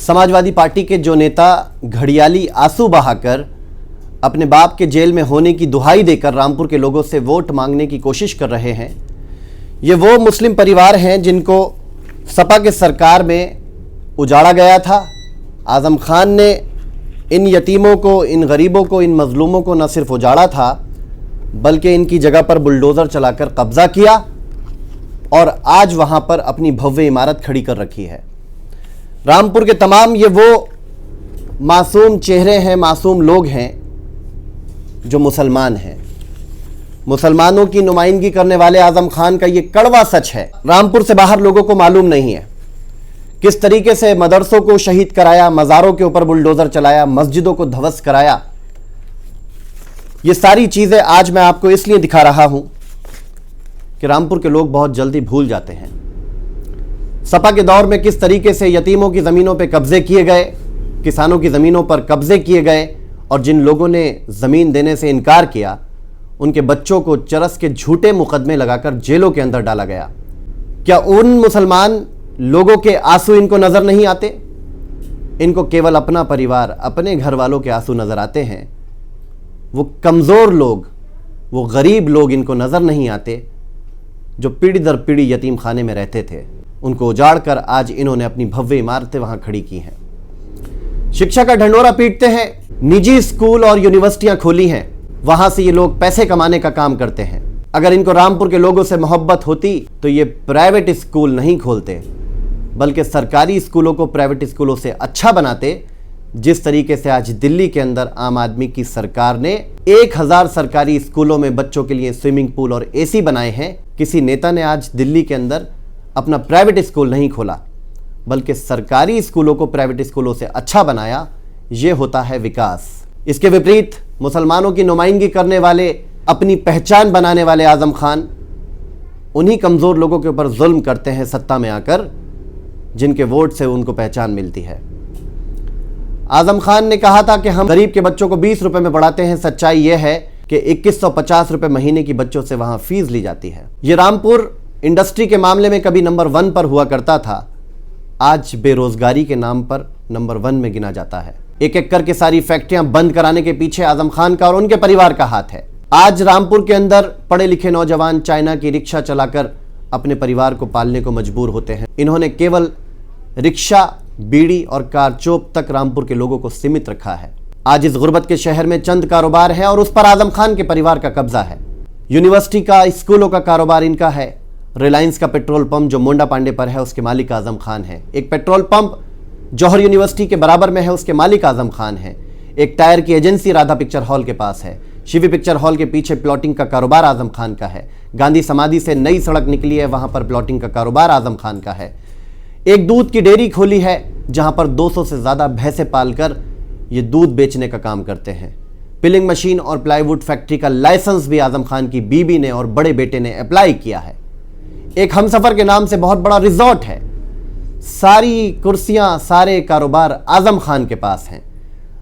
Samajwadi party के जो नेता घड़ियाली आंसू बहाकर अपने बाप के जेल में होने की दुहाई देकर रामपुर के लोगों से वोट मांगने की कोशिश कर रहे हैं, ये वो मुस्लिम परिवार हैं जिनको सपा के सरकार में उजाड़ा गया था। आज़म खान ने इन यतीमों को, इन गरीबों को, इन मजलूमों को न सिर्फ उजाड़ा था बल्कि इनकी जगह पर बुलडोज़र चलाकर कब्जा किया और आज वहां पर अपनी भव्य इमारत खड़ी कर रखी है। रामपुर के तमाम ये वो मासूम चेहरे हैं, मासूम लोग हैं जो मुसलमान हैं। मुसलमानों की नुमाइंदगी करने वाले आज़म खान का ये कड़वा सच है। रामपुर से बाहर लोगों को मालूम नहीं है किस तरीके से मदरसों को शहीद कराया, मज़ारों के ऊपर बुलडोज़र चलाया, मस्जिदों को ध्वस्त कराया। ये सारी चीज़ें आज मैं आपको इसलिए दिखा रहा हूं कि रामपुर के लोग बहुत जल्दी भूल जाते हैं सपा के दौर में किस तरीके से यतीमों की ज़मीनों पर कब्जे किए गए, किसानों की ज़मीनों पर कब्जे किए गए और जिन लोगों ने ज़मीन देने से इनकार किया उनके बच्चों को चरस के झूठे मुकदमे लगाकर जेलों के अंदर डाला गया। क्या उन मुसलमान लोगों के आंसू इनको नज़र नहीं आते? इनको केवल अपना परिवार, अपने घर वालों के आंसू नज़र आते हैं। वो कमज़ोर लोग, वो गरीब लोग इनको नज़र नहीं आते जो पीढ़ी दर पीढ़ी यतीम खाने में रहते थे। उनको उजाड़ कर आज इन्होंने अपनी भव्य इमारतें वहां खड़ी की हैं। शिक्षा का ढंढोरा पीटते हैं, निजी स्कूल और यूनिवर्सिटियां खोली हैं, वहां से ये लोग पैसे कमाने का काम करते हैं। अगर इनको रामपुर के लोगों से मोहब्बत होती तो ये प्राइवेट स्कूल नहीं खोलते बल्कि सरकारी स्कूलों को प्राइवेट स्कूलों से अच्छा बनाते। जिस तरीके से आज दिल्ली के अंदर आम आदमी की सरकार ने 1000 सरकारी स्कूलों में बच्चों के लिए स्विमिंग पूल और एसी बनाए हैं, किसी नेता ने आज दिल्ली के अंदर अपना प्राइवेट स्कूल नहीं खोला बल्कि सरकारी स्कूलों को प्राइवेट स्कूलों से अच्छा बनाया। ये होता है विकास। इसके विपरीत मुसलमानों की नुमाइंदगी करने वाले, अपनी पहचान बनाने वाले आज़म खान उन्हीं कमज़ोर लोगों के ऊपर जुल्म करते हैं सत्ता में आकर, जिनके वोट से उनको पहचान मिलती है। आज़म खान ने कहा था कि हम गरीब के बच्चों को 20 रुपए में पढ़ाते हैं। सच्चाई यह है कि 2150 रुपए महीने की बच्चों से वहां फीस ली जाती है। ये रामपुर इंडस्ट्री के मामले में कभी नंबर 1 पर हुआ करता था, आज बेरोजगारी के नाम पर नंबर 1 में गिना जाता है। एक एक करके सारी फैक्ट्रियां बंद कराने के पीछे आज़म खान का और उनके परिवार का हाथ है। आज रामपुर के अंदर पढ़े लिखे नौजवान चाइना की रिक्शा चलाकर अपने परिवार को पालने को मजबूर होते हैं। इन्होंने केवल रिक्शा, बीड़ी और कारचोप तक रामपुर के लोगों को सीमित रखा है। आज इस गुर्बत के शहर में चंद कारोबार है और उस पर आज़म खान के परिवार का कब्जा है। यूनिवर्सिटी का, स्कूलों का कारोबार इनका है। रिलायंस का पेट्रोल पंप जो मोंडा पांडे पर है उसके मालिक आज़म खान है। एक पेट्रोल पंप जौहर यूनिवर्सिटी के बराबर में है, उसके मालिक आज़म खान है। एक टायर की एजेंसी राधा पिक्चर हॉल के पास है। शिवी पिक्चर हॉल के पीछे प्लॉटिंग का कारोबार आज़म खान का है। गांधी समाधि से नई सड़क निकली है, वहां पर प्लॉटिंग का कारोबार आज़म खान का है। एक दूध की डेयरी खोली है जहां पर 200 से ज़्यादा भैंसें पालकर ये दूध बेचने का काम करते हैं। पिलिंग मशीन और प्लाईवुड फैक्ट्री का लाइसेंस भी आज़म खान की बीबी ने और बड़े बेटे ने अप्लाई किया है। एक हमसफर के नाम से बहुत बड़ा रिजॉर्ट है। सारी कुर्सियां, सारे कारोबार आज़म खान के पास हैं।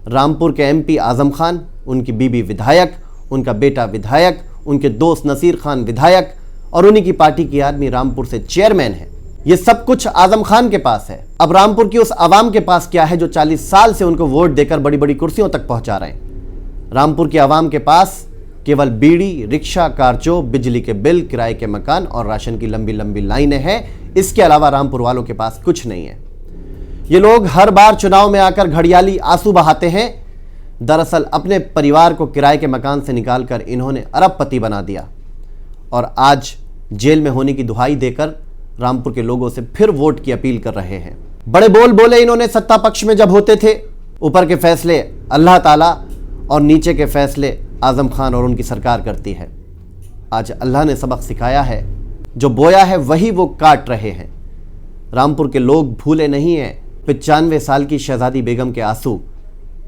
रामपुर के एमपी आज़म खान, उनकी बीबी विधायक, उनका बेटा विधायक, उनके दोस्त नसीर खान विधायक और उन्हीं की पार्टी की आदमी रामपुर से चेयरमैन है। ये सब कुछ आज़म खान के पास है। अब रामपुर की उस आवाम के पास क्या है जो 40 साल से उनको वोट देकर बड़ी बड़ी कुर्सियों तक पहुंचा रहे हैं? रामपुर की आवाम के पास केवल बीड़ी, रिक्शा, कारचोप, बिजली के बिल, किराए के मकान और राशन की लंबी लंबी लाइनें हैं। इसके अलावा रामपुर वालों के पास कुछ नहीं है। ये लोग हर बार चुनाव में आकर घड़ियाली आंसू बहाते हैं। दरअसल अपने परिवार को किराए के मकान से निकालकर इन्होंने अरबपति बना दिया और आज जेल में होने की दुहाई देकर रामपुर के लोगों से फिर वोट की अपील कर रहे हैं। बड़े बोल बोले इन्होंने सत्ता पक्ष में जब होते थे। ऊपर के फैसले अल्लाह ताला और नीचे के फैसले आज़म खान और उनकी सरकार करती है। आज अल्लाह ने सबक सिखाया है, जो बोया है वही वो काट रहे हैं। रामपुर के लोग भूले नहीं हैं 95 साल की शहजादी बेगम के आंसू,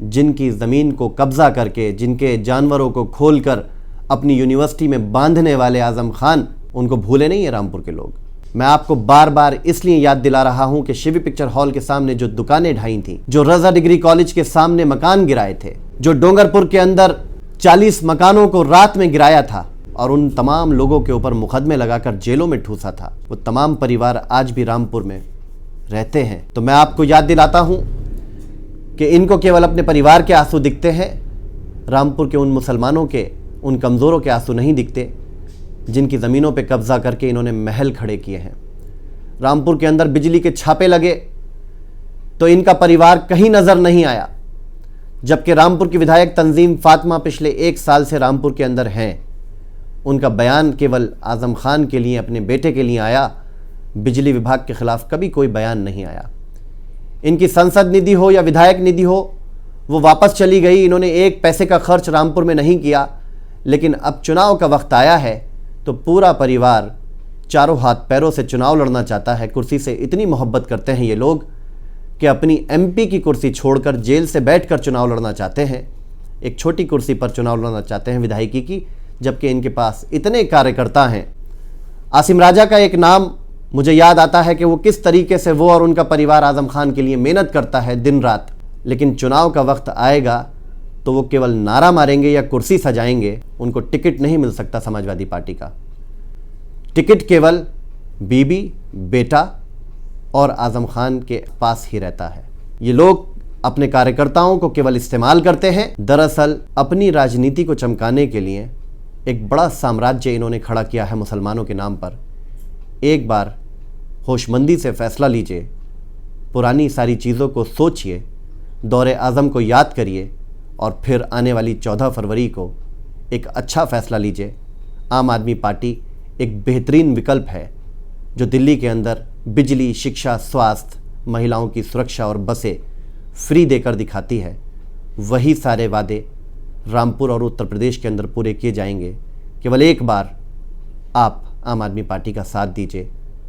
जिनकी ज़मीन को कब्जा करके, जिनके जानवरों को खोलकर अपनी यूनिवर्सिटी में बांधने वाले आज़म खान, उनको भूले नहीं है रामपुर के लोग। मैं आपको बार बार इसलिए याद दिला रहा हूं कि शिवी पिक्चर हॉल के सामने जो दुकानें ढाई थी, जो रजा डिग्री कॉलेज के सामने मकान गिराए थे, जो डोंगरपुर के अंदर 40 मकानों को रात में गिराया था और उन तमाम लोगों के ऊपर मुकदमे लगाकर जेलों में ठूसा था, वो तमाम परिवार आज भी रामपुर में रहते हैं। तो मैं आपको याद दिलाता हूं कि इनको केवल अपने परिवार के आंसू दिखते हैं, रामपुर के उन मुसलमानों के, उन कमज़ोरों के आंसू नहीं दिखते जिनकी ज़मीनों पे कब्ज़ा करके इन्होंने महल खड़े किए हैं। रामपुर के अंदर बिजली के छापे लगे तो इनका परिवार कहीं नज़र नहीं आया, जबकि रामपुर की विधायक तंजीम फातिमा पिछले 1 साल से रामपुर के अंदर हैं। उनका बयान केवल आज़म खान के लिए, अपने बेटे के लिए आया, बिजली विभाग के ख़िलाफ़ कभी कोई बयान नहीं आया। इनकी संसद निधि हो या विधायक निधि हो, वो वापस चली गई। इन्होंने 1 पैसे का खर्च रामपुर में नहीं किया। लेकिन अब चुनाव का वक्त आया है तो पूरा परिवार चारों हाथ पैरों से चुनाव लड़ना चाहता है। कुर्सी से इतनी मोहब्बत करते हैं ये लोग कि अपनी MP की कुर्सी छोड़कर जेल से बैठकर चुनाव लड़ना चाहते हैं। एक छोटी कुर्सी पर चुनाव लड़ना चाहते हैं विधायकी की, जबकि इनके पास इतने कार्यकर्ता हैं। आसिम राजा का एक नाम मुझे याद आता है कि वो किस तरीके से वो और उनका परिवार आज़म खान के लिए मेहनत करता है दिन रात। लेकिन चुनाव का वक्त आएगा तो वो केवल नारा मारेंगे या कुर्सी सजाएंगे, उनको टिकट नहीं मिल सकता समाजवादी पार्टी का। टिकट केवल बीबी, बेटा और आज़म खान के पास ही रहता है। ये लोग अपने कार्यकर्ताओं को केवल इस्तेमाल करते हैं। दरअसल अपनी राजनीति को चमकाने के लिए एक बड़ा साम्राज्य इन्होंने खड़ा किया है मुसलमानों के नाम पर। एक बार होशमंदी से फैसला लीजिए, पुरानी सारी चीज़ों को सोचिए, दौरे आज़म को याद करिए और फिर आने वाली 14 फरवरी को एक अच्छा फैसला लीजिए। आम आदमी पार्टी एक बेहतरीन विकल्प है जो दिल्ली के अंदर बिजली, शिक्षा, स्वास्थ्य, महिलाओं की सुरक्षा और बसें फ्री देकर दिखाती है। वही सारे वादे रामपुर और उत्तर प्रदेश के अंदर पूरे किए जाएंगे। केवल एक बार आप आम आदमी पार्टी का साथ दीजिए।